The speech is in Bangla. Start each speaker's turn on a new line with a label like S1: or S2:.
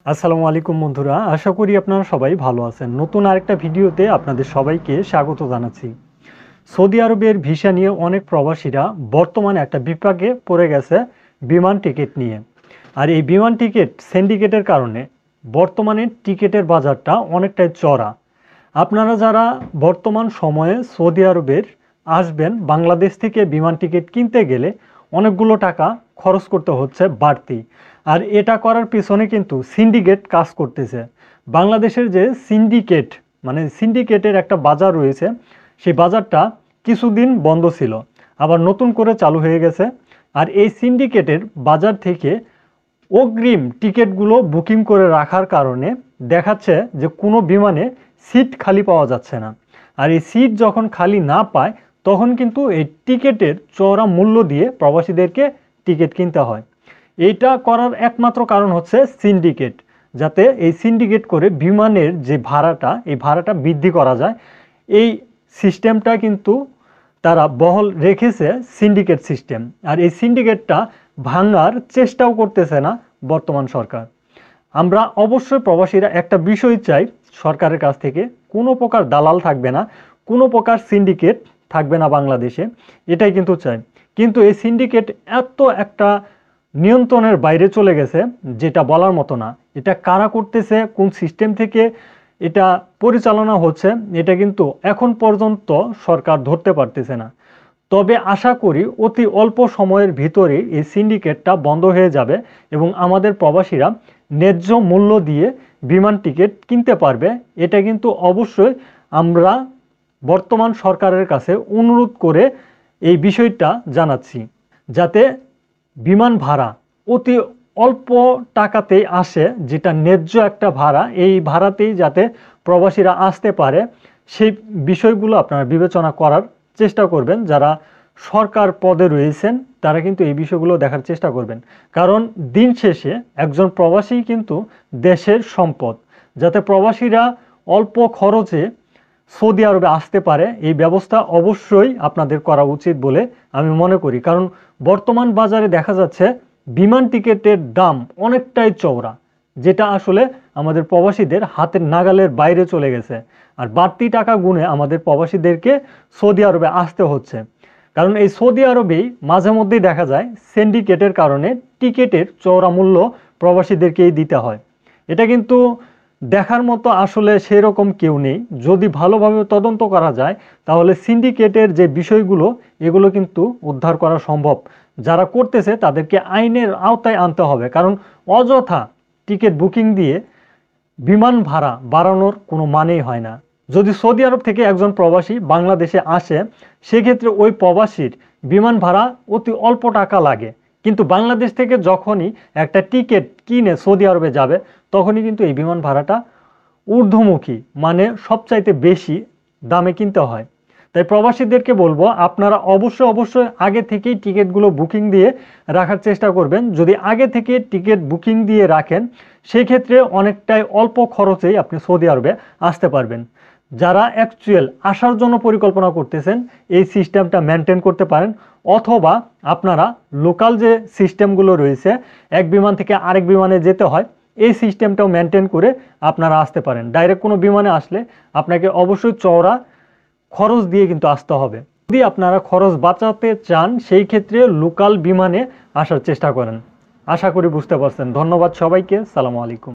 S1: আসসালামু আলাইকুম বন্ধুরা, আশা করি আপনারা সবাই ভালো আছেন। নতুন আরেকটা ভিডিওতে আপনাদের সবাইকে স্বাগত জানাচ্ছি। সৌদি আরবের ভিসা নিয়ে অনেক প্রবাসীরা বর্তমানে একটা বিপাকে পড়ে গেছে বিমান টিকিট নিয়ে। আর এই বিমান টিকিট সিন্ডিকেটের কারণে বর্তমানে টিকিটের বাজারটা অনেকটাই চড়া। আপনারা যারা বর্তমান সময়ে সৌদি আরবের আসবেন, বাংলাদেশ থেকে বিমান টিকিট কিনতে গেলে অনেকগুলো টাকা খরচ করতে হচ্ছে বাড়তি। আর এটা করার পিছনে কিন্তু সিন্ডিকেট কাজ করতেছে। বাংলাদেশের যে সিন্ডিকেটের একটা বাজার রয়েছে, সেই বাজারটা কিছুদিন বন্ধ ছিল, আবার নতুন করে চালু হয়ে গেছে। আর এই সিন্ডিকেটের বাজার থেকে অগ্রিম টিকিটগুলো বুকিং করে রাখার কারণে দেখাচ্ছে যে কোনো বিমানে সিট খালি পাওয়া যাচ্ছে না। আর এই সিট যখন খালি না পায়, তখন কিন্তু এই টিকিটের চড়া মূল্য দিয়ে প্রবাসীদেরকে টিকিট কিনতে হয়। এইটা করার একমাত্র কারণ হচ্ছে সিন্ডিকেট, যাতে এই সিন্ডিকেট করে বিমানের যে ভাড়াটা, এই ভাড়াটা বৃদ্ধি করা যায়। এই সিস্টেমটা কিন্তু তারা বহাল রেখেছে, সিন্ডিকেট সিস্টেম। আর এই সিন্ডিকেটটা ভাঙার চেষ্টাও করতেছে না বর্তমান সরকার। আমরা অবশ্যই প্রবাসীরা একটা বিষয় চাই সরকারের কাছ থেকে, কোনো প্রকার দালাল থাকবে না, কোনো প্রকার সিন্ডিকেট থাকবে না বাংলাদেশে, এটাই কিন্তু চাই। কিন্তু এই সিন্ডিকেট এত একটা নিয়ন্ত্রণের বাইরে চলে গেছে যেটা বলার মতো না। এটা কারা করতেছে, কোন সিস্টেম থেকে এটা পরিচালনা হচ্ছে, এটা কিন্তু এখন পর্যন্ত সরকার ধরতে পারতেছে না। তবে আশা করি অতি অল্প সময়ের ভিতরে এই সিন্ডিকেটটা বন্ধ হয়ে যাবে এবং আমাদের প্রবাসীরা ন্যায্য মূল্য দিয়ে বিমান টিকিট কিনতে পারবে। এটা কিন্তু অবশ্যই আমরা বর্তমান সরকারের কাছে অনুরোধ করে এই বিষয়টা জানাচ্ছি, যাতে বিমান ভাড়া অতি অল্প টাকাতেই আসে, যেটা ন্যায্য একটা ভাড়া, এই ভাড়াতেই যাতে প্রবাসীরা আসতে পারে, সেই বিষয়গুলো আপনারা বিবেচনা করার চেষ্টা করবেন। যারা সরকার পদে রয়েছেন তারা কিন্তু এই বিষয়গুলো দেখার চেষ্টা করবেন, কারণ দিন শেষে একজন প্রবাসী কিন্তু দেশের সম্পদ। যাতে প্রবাসীরা অল্প খরচে সৌদি আরবে আসতে পারে, এই ব্যবস্থা অবশ্যই আপনাদের করা উচিত বলে আমি মনে করি। কারণ বর্তমান বাজারে দেখা যাচ্ছে বিমান টিকিটের দাম অনেকটাই চওড়া, যেটা আসলে আমাদের প্রবাসীদের হাতের নাগালের বাইরে চলে গেছে। আর বাড়তি টাকা গুনে আমাদের প্রবাসীদেরকে সৌদি আরবে আসতে হচ্ছে, কারণ এই সৌদি আরবেই মাঝে মধ্যেই দেখা যায় সিন্ডিকেটের কারণে টিকিটের চওড়া মূল্য প্রবাসীদেরকেই দিতে হয়। এটা কিন্তু দেখার মতো আসলে সেরকম কেউ নেই। যদি ভালোভাবে তদন্ত করা যায় তাহলে সিন্ডিকেটের যে বিষয়গুলো, এগুলো কিন্তু উদ্ধার করা সম্ভব। যারা করতেছে তাদেরকে আইনের আওতায় আনতে হবে, কারণ অযথা টিকিট বুকিং দিয়ে বিমান ভাড়া বাড়ানোর কোনো মানেই হয় না। যদি সৌদি আরব থেকে একজন প্রবাসী বাংলাদেশে আসে, সেক্ষেত্রে ওই প্রবাসীর বিমান ভাড়া অতি অল্প টাকা লাগে, কিন্তু বাংলাদেশ থেকে যখনই একটা টিকিট কিনে সৌদি আরবে যাবে, তখনই কিন্তু এই বিমান ভাড়াটা ঊর্ধ্বমুখী, মানে সবচাইতে বেশি দামে কিনতে হয়। তাই প্রবাসীদেরকে বলবো, আপনারা অবশ্যই আগে থেকেই টিকিটগুলো বুকিং দিয়ে রাখার চেষ্টা করবেন। যদি আগে থেকে টিকিট বুকিং দিয়ে রাখেন, সেক্ষেত্রে অনেকটাই অল্প খরচেই আপনি সৌদি আরবে আসতে পারবেন। যারা অ্যাকচুয়াল আসার জন্য পরিকল্পনা করতেছেন, এই সিস্টেমটা মেনটেন করতে পারেন, অথবা আপনারা লোকাল যে সিস্টেমগুলো রয়েছে, এক বিমান থেকে আরেক বিমানে যেতে হয়, এই সিস্টেমটাও মেনটেন করে আপনারা আসতে পারেন। ডাইরেক্ট কোনো বিমানে আসলে আপনাকে অবশ্যই চওড়া খরচ দিয়ে কিন্তু আসতে হবে। যদি আপনারা খরচ বাঁচাতে চান, সেই ক্ষেত্রে লোকাল বিমানে আসার চেষ্টা করেন। আশা করি বুঝতে পারছেন। ধন্যবাদ সবাইকে। সালামু আলাইকুম।